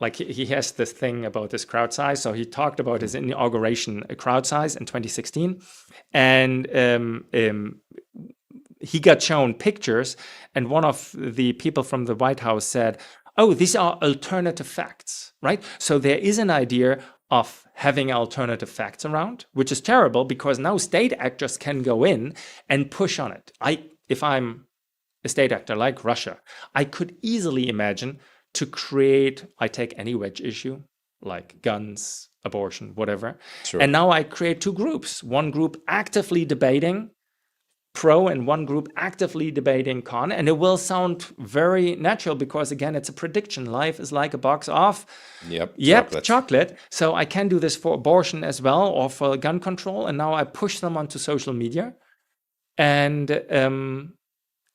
like he has this thing about this crowd size. So he talked about his inauguration crowd size in 2016. And he got shown pictures, and one of the people from the White House said, "Oh, these are alternative facts," right? So there is an idea of having alternative facts around, which is terrible because now state actors can go in and push on it. If I'm a state actor like Russia, I could easily imagine to create, I take any wedge issue, like guns, abortion, whatever. Sure. And now I create two groups, one group actively debating pro and one group actively debating con, and it will sound very natural because again it's a prediction. Life is like a box of chocolate. So I can do this for abortion as well, or for gun control, and now I push them onto social media and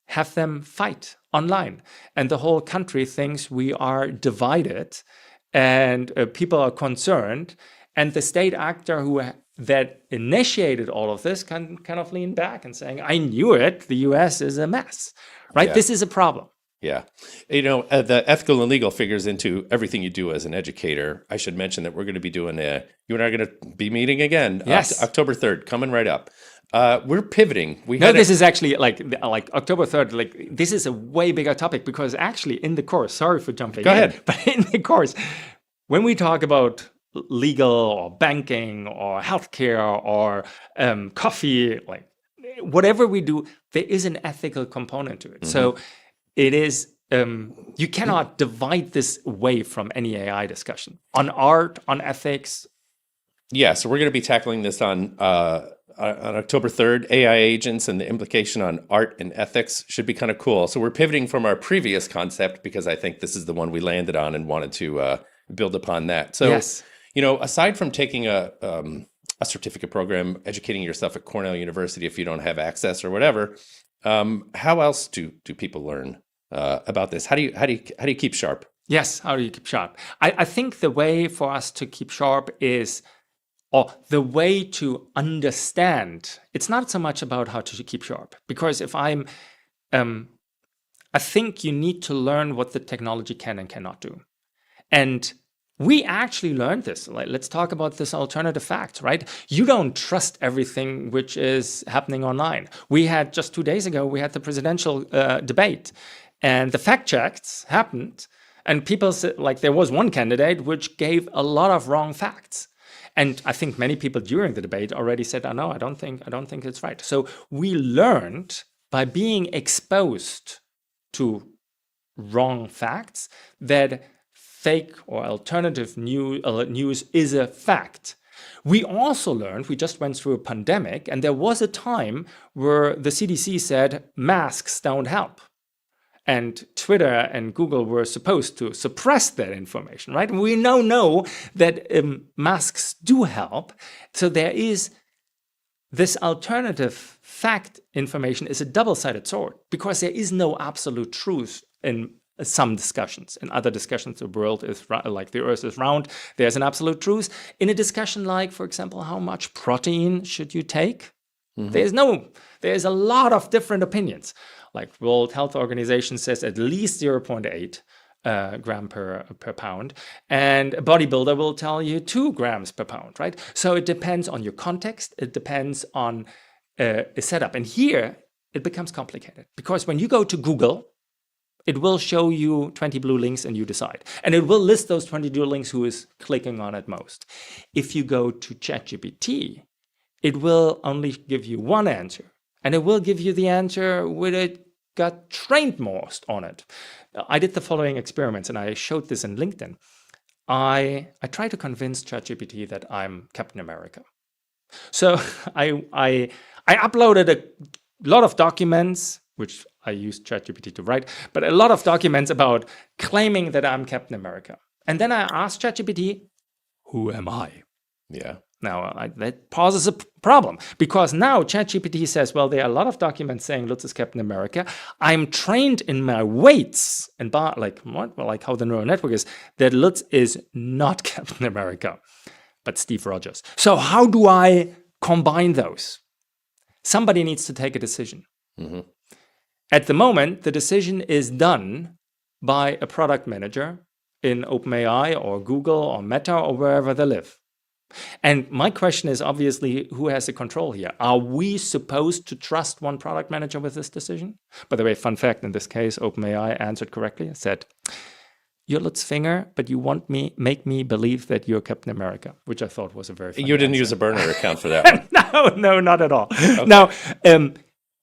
have them fight online, and the whole country thinks we are divided and people are concerned, and the state actor that initiated all of this can kind of lean back and saying, "I knew it, the US is a mess," right? Yeah. This is a problem. Yeah. The ethical and legal figures into everything you do as an educator. I should mention that we're going to be doing you and I are going to be meeting again. Yes. October 3rd, coming right up. We're pivoting. This is actually like October 3rd, like this is a way bigger topic because actually in the course, sorry for jumping Go in, ahead. but in the course, when we talk about legal or banking or healthcare or coffee, like whatever we do, there is an ethical component to it. So it is, you cannot divide this away from any AI discussion on art, on ethics. Yeah, so we're going to be tackling this on October 3rd. AI agents and the implication on art and ethics should be kind of cool. So we're pivoting from our previous concept because I think this is the one we landed on and wanted to build upon that. So, Yes. Aside from taking a certificate program, educating yourself at Cornell University if you don't have access or whatever, how else do people learn about this? How do you keep sharp? Yes, how do you keep sharp? I think the way for us to keep sharp is, or the way to understand, it's not so much about how to keep sharp. Because if I think you need to learn what the technology can and cannot do. And we actually learned this. Like, let's talk about this alternative fact, right? You don't trust everything which is happening online. We had just 2 days ago, we had the presidential debate, and the fact checks happened, and people said, like, there was one candidate which gave a lot of wrong facts. And I think many people during the debate already said, "Oh no, I don't think it's right." So we learned by being exposed to wrong facts that fake or alternative news is a fact. We also learned, we just went through a pandemic, and there was a time where the CDC said masks don't help. And Twitter and Google were supposed to suppress that information, right? And we now know that masks do help. So there is this alternative fact information is a double-sided sword because there is no absolute truth in some discussions. In other discussions, the world is like the earth is round. There's an absolute truth. In a discussion like, for example, how much protein should you take? There's a lot of different opinions. Like World Health Organization says at least 0.8 gram per pound, and a bodybuilder will tell you 2 grams per pound, right? So it depends on your context. It depends on a setup. And here it becomes complicated because when you go to Google, it will show you 20 blue links and you decide. And it will list those 20 blue links who is clicking on it most. If you go to ChatGPT, it will only give you one answer. And it will give you the answer where it got trained most on it. I did the following experiments, and I showed this in LinkedIn. I tried to convince ChatGPT that I'm Captain America. So I uploaded a lot of documents, which I used ChatGPT to write, but a lot of documents about claiming that I'm Captain America. And then I asked ChatGPT, who am I? Yeah. Now, that poses a problem because now ChatGPT says, well, there are a lot of documents saying Lutz is Captain America. I'm trained in my weights and like how the neural network is, that Lutz is not Captain America, but Steve Rogers. So how do I combine those? Somebody needs to take a decision. Mm-hmm. At the moment, the decision is done by a product manager in OpenAI or Google or Meta or wherever they live. And my question is obviously, who has the control here? Are we supposed to trust one product manager with this decision? By the way, fun fact, in this case, OpenAI answered correctly. It said, you're Lutz Finger, but you make me believe that you're Captain America, which I thought was a very funny You didn't answer. use a burner account for that one. No, not at all. Okay. Now,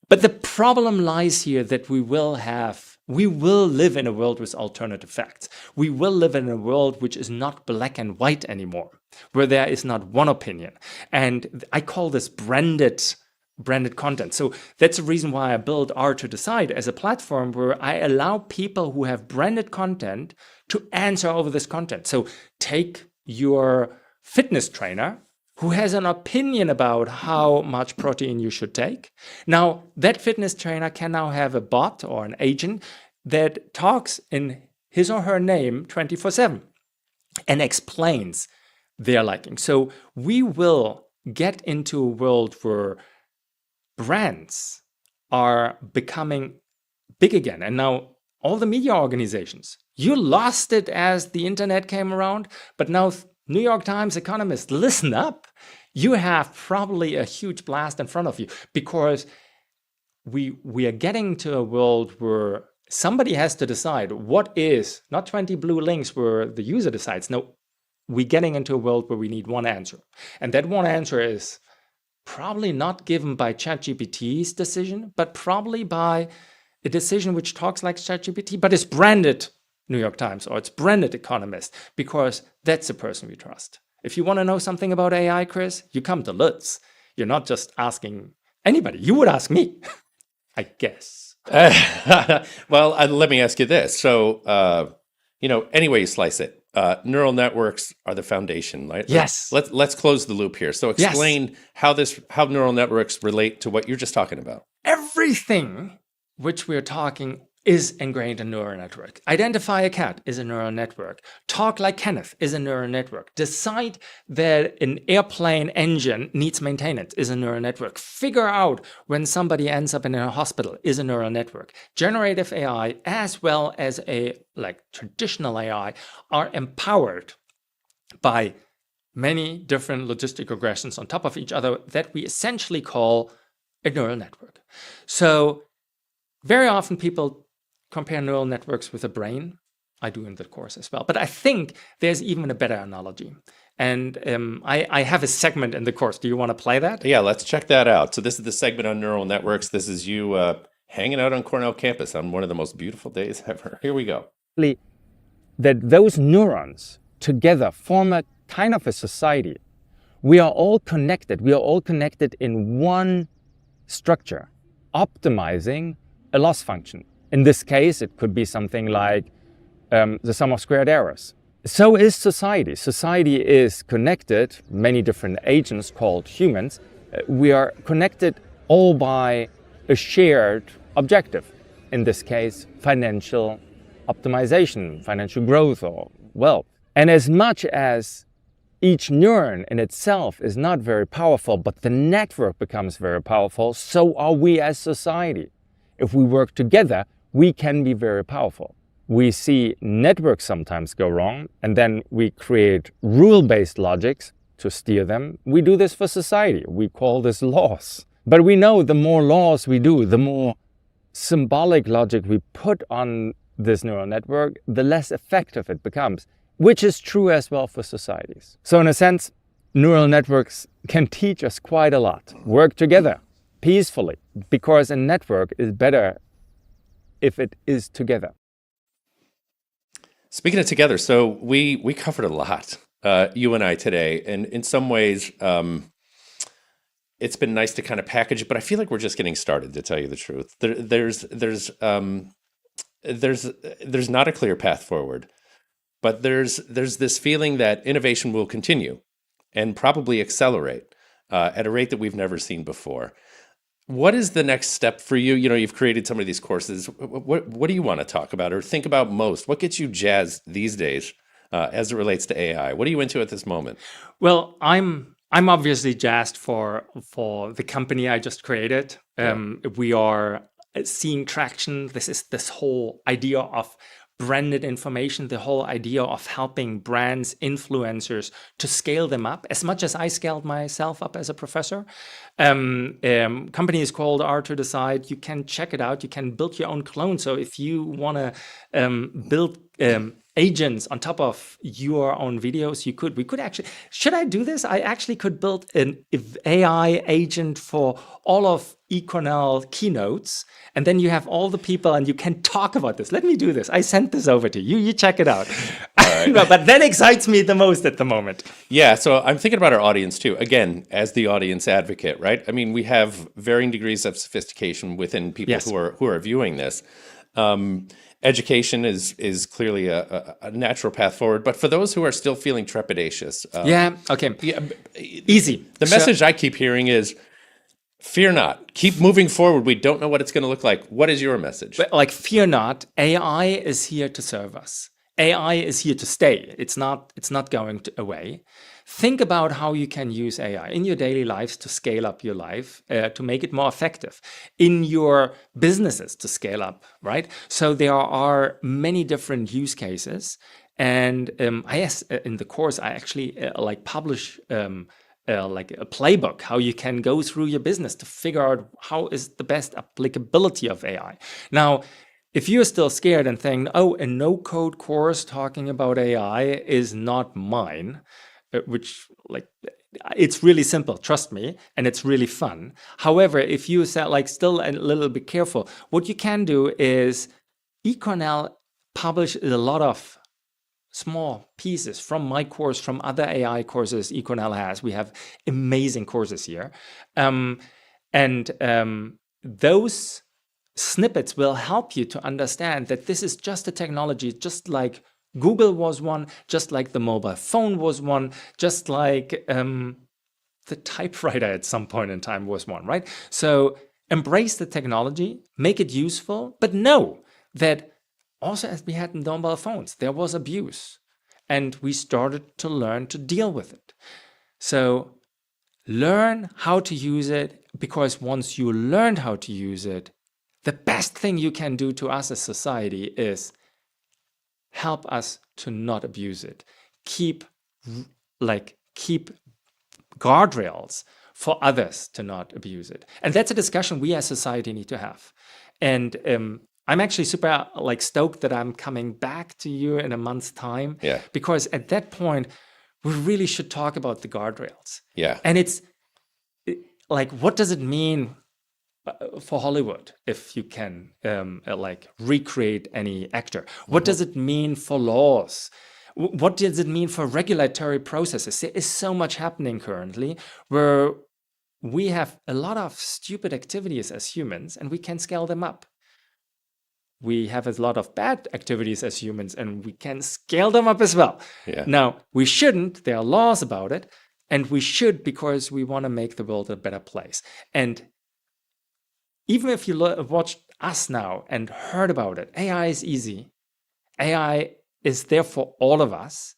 but the problem lies here that we will live in a world with alternative facts. We will live in a world which is not black and white anymore, where there is not one opinion. And I call this branded content. So that's the reason why I built R2Decide as a platform where I allow people who have branded content to answer over this content. So take your fitness trainer who has an opinion about how much protein you should take. Now, that fitness trainer can now have a bot or an agent that talks in his or her name 24/7 and explains their liking. So we will get into a world where brands are becoming big again. And now all the media organizations, you lost it as the internet came around, but now New York Times, Economist, listen up. You have probably a huge blast in front of you because we are getting to a world where somebody has to decide what is, not 20 blue links where the user decides. No, we're getting into a world where we need one answer. And that one answer is probably not given by ChatGPT's decision, but probably by a decision which talks like ChatGPT, but is branded New York Times or it's branded Economist, because that's the person we trust. If you want to know something about AI, Chris, you come to Lutz. You're not just asking anybody. You would ask me, I guess. Well, let me ask you this. So, any way you slice it, neural networks are the foundation, right? Yes. Let's close the loop here. So explain how neural networks relate to what you're just talking about. Everything which we're talking is ingrained in a neural network. Identify a cat is a neural network. Talk like Kenneth is a neural network. Decide that an airplane engine needs maintenance is a neural network. Figure out when somebody ends up in a hospital is a neural network. Generative AI as well as traditional AI are empowered by many different logistic regressions on top of each other that we essentially call a neural network. So very often people compare neural networks with a brain. I do in the course as well. But I think there's even a better analogy. And I have a segment in the course. Do you want to play that? Yeah, let's check that out. So this is the segment on neural networks. This is you hanging out on Cornell campus on one of the most beautiful days ever. Here we go. That those neurons together form a kind of a society We are all connected. We are all connected in one structure, optimizing a loss function. In this case, it could be something like the sum of squared errors. So is society. Society is connected, many different agents called humans. We are connected all by a shared objective. In this case, financial optimization, financial growth or wealth. And as much as each neuron in itself is not very powerful, but the network becomes very powerful, so are we as society. If we work together, we can be very powerful. We see networks sometimes go wrong, and then we create rule-based logics to steer them. We do this for society. We call this laws. But we know the more laws we do, the more symbolic logic we put on this neural network, the less effective it becomes, which is true as well for societies. So in a sense, neural networks can teach us quite a lot. Work together peacefully, because a network is better if it is together. Speaking of together, so we covered a lot, you and I today, and in some ways, it's been nice to kind of package it, but I feel like we're just getting started, to tell you the truth. There's not a clear path forward, but there's this feeling that innovation will continue and probably accelerate at a rate that we've never seen before. What is the next step for you? You know, you've created some of these courses. What do you want to talk about or think about most? What gets you jazzed these days as it relates to AI? What are you into at this moment? Well, I'm obviously jazzed for the company I just created. We are seeing traction. This whole idea of branded information, the whole idea of helping brands, influencers to scale them up as much as I scaled myself up as a professor. Company is called R to Decide. You can check it out. You can build your own clone. So if you want to build agents on top of your own videos, you could. We could actually, should I do this? I actually could build an AI agent for all of Cornell Keynotes, and then you have all the people and you can talk about this. Let me do this. I sent this over to you. You check it out. Right. But that excites me the most at the moment. Yeah, so I'm thinking about our audience too. Again, as the audience advocate, right? I mean, we have varying degrees of sophistication within people Yes. who are viewing this. Education is clearly a natural path forward, but for those who are still feeling trepidatious, Easy. The message I keep hearing is, fear not. Keep moving forward. We don't know what it's going to look like. What is your message? But like, fear not. AI is here to serve us. AI is here to stay. It's not going away. Think about how you can use AI in your daily lives to scale up your life, to make it more effective, in your businesses to scale up, right? So there are many different use cases. And in the course, I actually publish like a playbook, how you can go through your business to figure out how is the best applicability of AI. Now, if you're still scared and think, oh, a no-code course talking about AI is not mine, which it's really simple, trust me, and it's really fun. However, if you still a little bit careful, what you can do is eCornell publish a lot of small pieces from my course, from other AI courses eCornell has. We have amazing courses here. Those snippets will help you to understand that this is just a technology, just like Google was one, just like the mobile phone was one, just like the typewriter at some point in time was one, right? So embrace the technology, make it useful, but know that also, as we had in mobile phones, there was abuse, and we started to learn to deal with it. So learn how to use it, because once you learned how to use it, the best thing you can do to us as society is help us to not abuse it. Keep guardrails for others to not abuse it. And that's a discussion we as society need to have. And I'm actually super stoked that I'm coming back to you in a month's time. Yeah. Because at that point, we really should talk about the guardrails. Yeah. And it's what does it mean for Hollywood if you can recreate any actor? What does it mean for laws? What does it mean for regulatory processes? There is so much happening currently where we have a lot of stupid activities as humans and we can scale them up. We have a lot of bad activities as humans and we can scale them up as well. Yeah. Now, we shouldn't. There are laws about it. And we should because we want to make the world a better place. And even if you watched us now and heard about it, AI is easy. AI is there for all of us.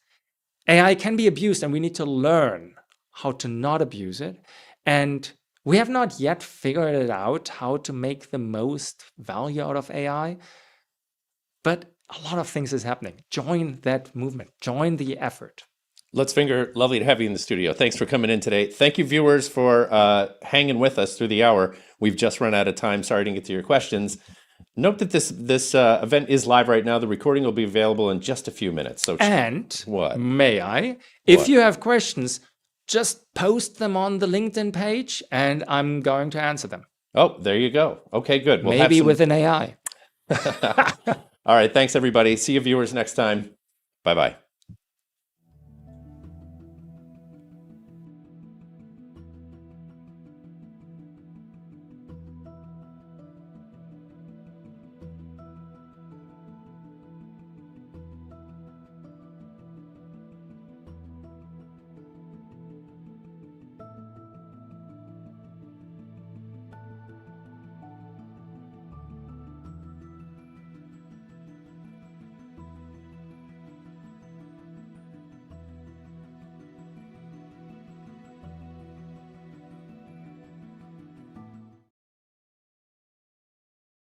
AI can be abused and we need to learn how to not abuse it. And we have not yet figured it out how to make the most value out of AI. But a lot of things is happening. Join that movement. Join the effort. Lutz Finger, lovely to have you in the studio. Thanks for coming in today. Thank you, viewers, for hanging with us through the hour. We've just run out of time. Sorry to get to your questions. Note that this event is live right now. The recording will be available in just a few minutes. So, what? May I? If you have questions, just post them on the LinkedIn page, and I'm going to answer them. Oh, there you go. Okay, good. We'll Maybe with an AI. All right. Thanks, everybody. See you, viewers, next time. Bye-bye.